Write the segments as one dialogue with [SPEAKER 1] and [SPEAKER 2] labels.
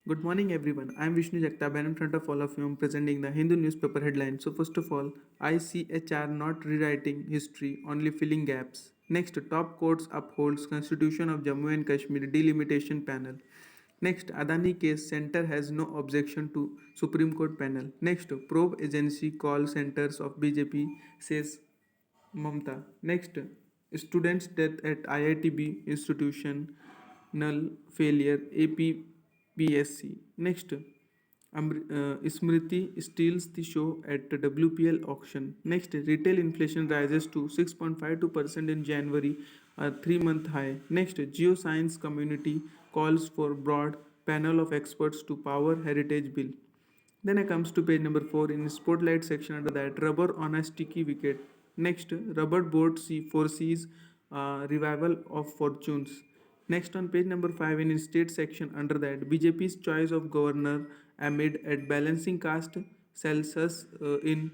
[SPEAKER 1] Good morning, everyone. I am Vishnu Jagtap, and in front of all of you, I am presenting the Hindu newspaper headline. So, first of all, ICHR not rewriting history, only filling gaps. Next, top courts upholds Constitution of Jammu and Kashmir delimitation panel. Next, Adani case center has no objection to Supreme Court panel. Next, probe agency call centers of BJP says Mamta. Next, students' death at IITB institution, null failure, APPSC. Next, Smriti steals the show at the WPL auction. Next, retail inflation rises to 6.52% in January, a 3 month high. Next, geoscience community calls for broad panel of experts to power heritage bill. Then it comes to page number 4 in spotlight section under that rubber on a sticky wicket. Next, rubber board foresees revival of fortunes. Next on page number 5 in state section under that BJP's choice of governor amid at balancing caste census in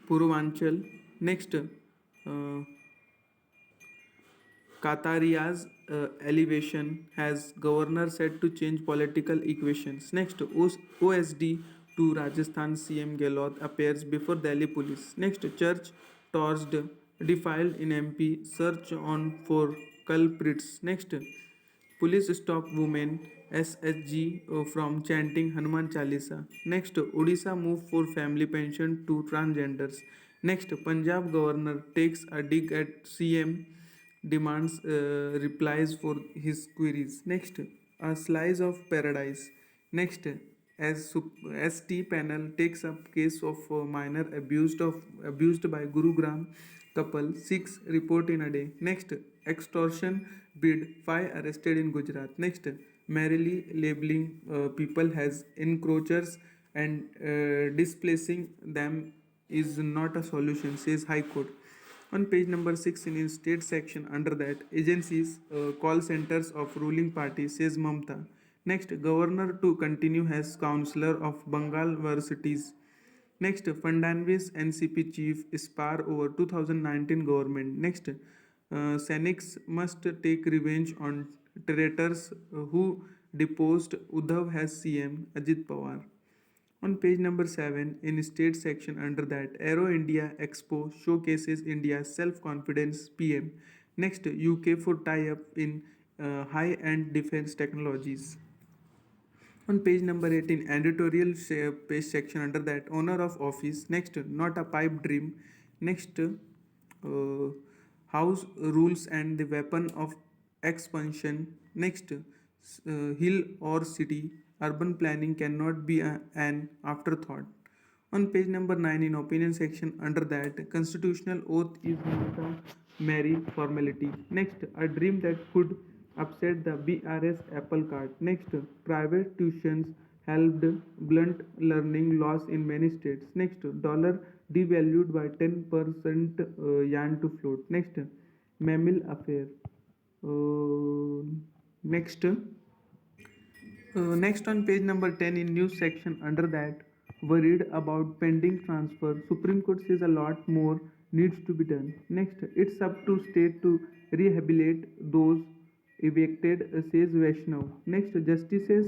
[SPEAKER 1] Purvanchal. Next, Kataria's elevation has governor said to change political equations. Next, OSD to Rajasthan CM Gehlot appears before Delhi police. Next, church torched, defiled in MP, search on for culprits. Next, police stop women SHG from chanting Hanuman Chalisa. Next, Odisha move for family pension to transgenders. Next, Punjab governor takes a dig at CM, demands replies for his queries. Next, a slice of paradise. Next, as ST panel takes up case of minor abused by Gurugram couple, 6 report in a day. Next, extortion bid, 5 arrested in Gujarat. Next, merrily labeling people as encroachers and displacing them is not a solution, says High Court. On page number 6 in state section under that agencies call centers of ruling party, says Mamta. Next, governor to continue as councillor of Bengal universities. Next, Fadnavis NCP chief spar over 2019 government. Next, Senics must take revenge on traitors who deposed Uddhav as CM Ajit Pawar. On page number 7, in state section under that, Aero India Expo showcases India's self-confidence PM. Next, UK for tie-up in high-end defense technologies. On page number 18, editorial page section under that, owner of office. Next, not a pipe dream. Next, house rules and the weapon of expansion. Next, hill or city, urban planning cannot be an afterthought. On page number 9 in opinion section under that, constitutional oath is not a merry formality. Next, a dream that could upset the BRS apple cart. Next, private tuitions helped blunt learning loss in many states. Next, dollar devalued by 10%, yarn to float. Next, Mammal affair. Uh, next, next on page number 10 in news section under that, worried about pending transfer, Supreme Court says a lot more needs to be done. Next, it's up to state to rehabilitate those evicted, says Vaishnav. Next, Justices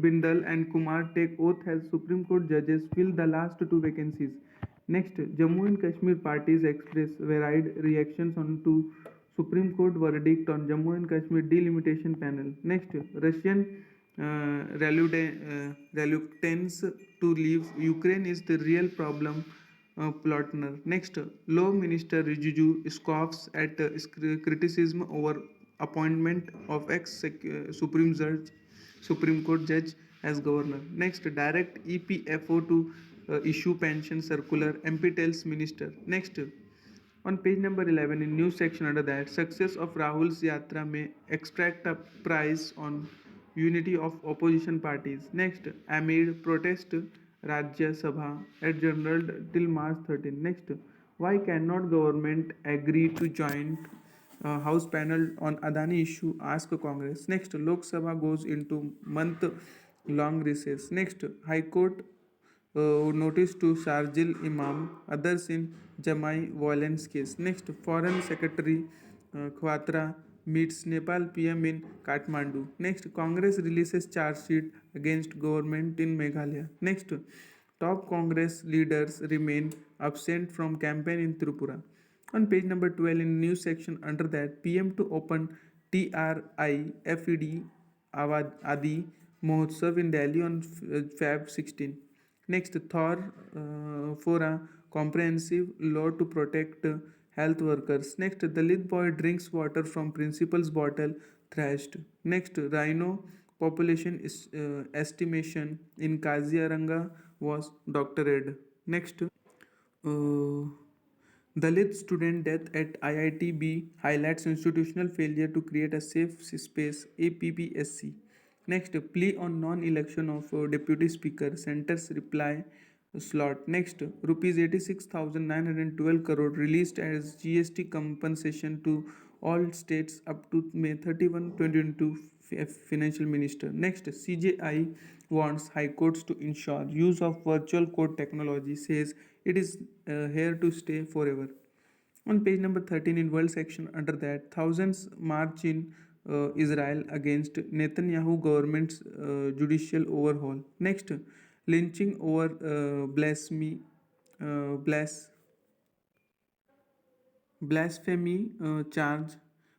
[SPEAKER 1] Bindal and Kumar take oath as Supreme Court judges fill the last two vacancies. Next, Jammu and Kashmir parties express varied reactions on to Supreme Court verdict on Jammu and Kashmir delimitation panel. Next, Russian reluctance to leave Ukraine is the real problem. Plotner. Next, Law Minister Rijiju scoffs at criticism over appointment of Supreme Court judge as governor. Next, direct EPFO to issue pension circular. MP tells minister. Next, on page number 11 in news section under that, success of Rahul's Yatra may extract a prize on unity of opposition parties. Next, amid protest, Rajya Sabha adjourned till March 13. Next, why cannot government agree to joint House panel on Adani issue? Ask Congress. Next, Lok Sabha goes into month-long recess. Next, High Court notice to Sharjil Imam, others in Jamai violence case. Next, Foreign Secretary Khwatra meets Nepal PM in Kathmandu. Next, Congress releases charge sheet against government in Meghalaya. Next, top Congress leaders remain absent from campaign in Tripura. On page number 12 in news section under that, PM to open TRIFED Adi Mahotsav in Delhi on Feb 16. Next, Thor for a comprehensive law to protect health workers. Next, Dalit boy drinks water from principal's bottle thrashed. Next, rhino population is, estimation in Kaziranga was doctored. Next, Dalit student death at IITB highlights institutional failure to create a safe space. APPSC. Next, plea on non-election of deputy speaker. Center's reply slot. Next, rupees 86,912 crore released as GST compensation to all states up to May 31, 2022. Financial Minister. Next, CJI wants high courts to ensure use of virtual court technology. Says it is here to stay forever. On page number 13 in world section under that, thousands march in Israel against Netanyahu government's judicial overhaul. Next, lynching over blasphemy, blas blasphemy charge.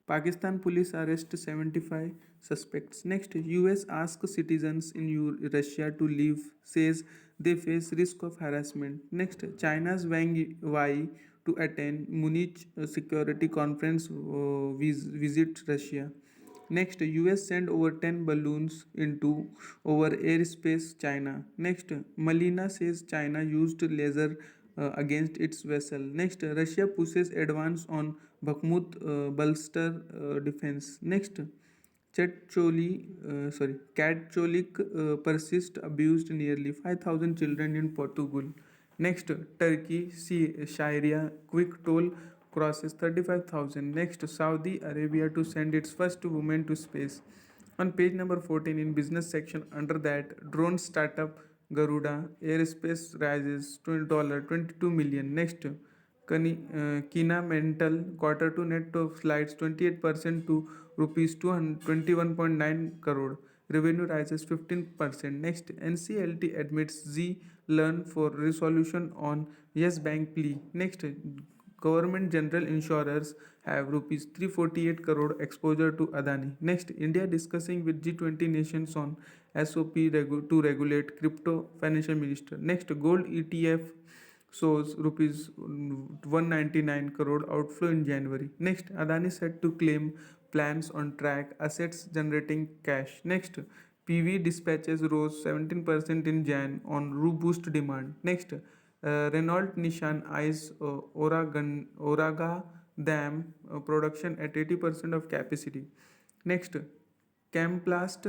[SPEAKER 1] Pakistan police arrest 75 suspects. Next, US asks citizens in Russia to leave, says they face risk of harassment. Next, China's Wang Wei to attend Munich Security Conference visit Russia. Next, US send over 10 balloons into over airspace China. Next, Malina says China used laser against its vessel. Next, Russia pushes advance on Bakhmut bolster defense. Next, Cat Cholik persist abused nearly 5,000 children in Portugal. Next, Turkey, Syria, quick toll crosses 35,000. Next, Saudi Arabia to send its first woman to space. On page number 14 in business section under that, drone startup Garuda Aerospace rises $22 million. Next, Kina Mental quarter to net of slides 28% to rupees 221.9 crore. Revenue rises 15%. Next, NCLT admits Z learn for resolution on Yes Bank plea. Next, government general insurers have rupees 348 crore exposure to Adani. Next, India discussing with G20 nations on SOP to regulate crypto. Financial Minister. Next, gold ETF shows rupees 199 crore outflow in January. Next, Adani said to claim plans on track, assets generating cash. Next, PV dispatches rose 17% in Jan on robust demand. Next, Renault Nissan eyes Oraga Dam production at 80% of capacity. Next, Camplast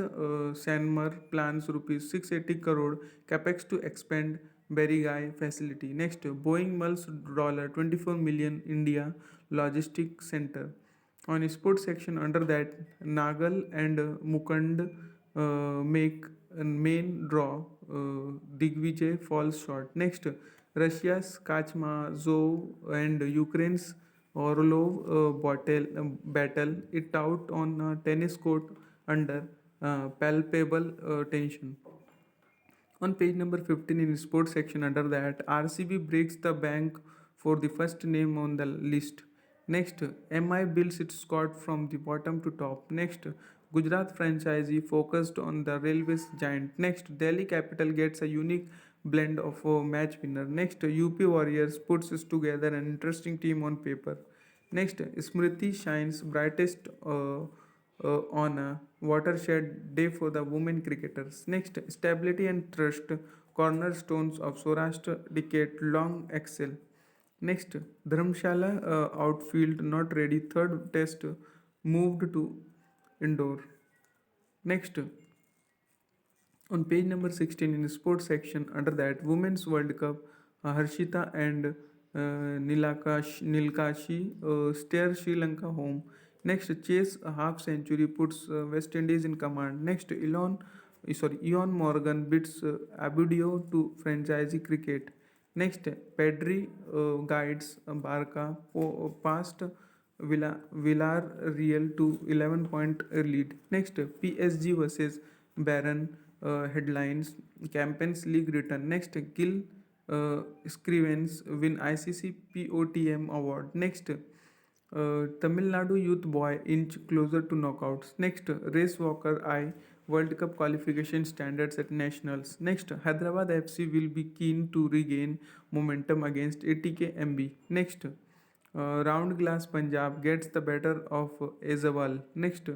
[SPEAKER 1] Sanmar plans rupees 680 crore capex to expand Berigai facility. Next, Boeing mulls $24 million India Logistics Center. On sports section under that, Nagal and Mukund make a main draw. Digvijay falls short. Next, Russia's Kachmazov and Ukraine's Orlov battle it out on a tennis court under palpable tension. On page number 15 in sports section under that, RCB breaks the bank for the first name on the list. Next, MI builds its squad from the bottom to top. Next, Gujarat franchisee focused on the railways giant. Next, Delhi Capital gets a unique blend of a match winner. Next, UP Warriors puts together an interesting team on paper. Next, Smriti shines brightest on a watershed day for the women cricketers. Next, stability and trust, cornerstones of Saurashtra decade-long excel. Next, Dharamshala outfield not ready, third test moved to indoor. Next, on page number 16 in the sports section under that, Women's World Cup, Harshita and Nilkashi steer Sri Lanka home. Next, Chase a half century puts West Indies in command. Next, Ian Morgan beats Abudio to franchise cricket. Next, Pedri guides Barca past Villarreal to 11-point lead. Next, PSG versus Bayern headlines. Champions League return. Next, Gil Scrivens win ICC POTM award. Next, Tamil Nadu youth boy inch closer to knockouts. Next, race walker I World Cup qualification standards at nationals. Next, Hyderabad FC will be keen to regain momentum against ATK MB. Next, round glass Punjab gets the better of Ezawal. Next,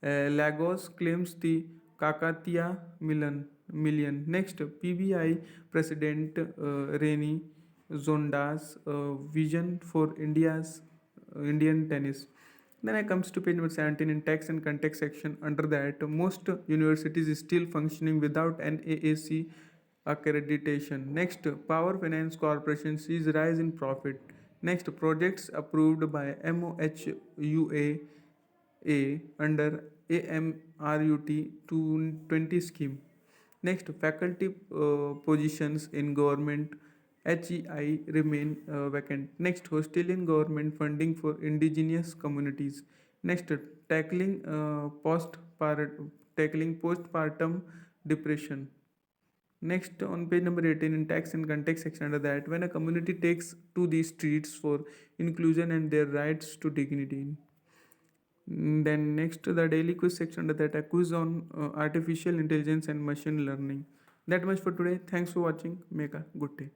[SPEAKER 1] Lagos claims the Kakatia million. Next, PBI President Reni Zonda's vision for Indian tennis. Then I comes to page number 17 in text and context section. Under that, most universities is still functioning without an AAC accreditation. Next, Power Finance Corporation sees rise in profit. Next, projects approved by MOHUA under AMRUT 220 scheme. Next, faculty positions in government HEI remain vacant. Next, Australian government funding for indigenous communities. Next, tackling tackling postpartum depression. Next, on page number 18 in text and context section under that, when a community takes to the streets for inclusion and their rights to dignity. Then next, the daily quiz section under that, a quiz on artificial intelligence and machine learning. That much for today. Thanks for watching. Make a good day.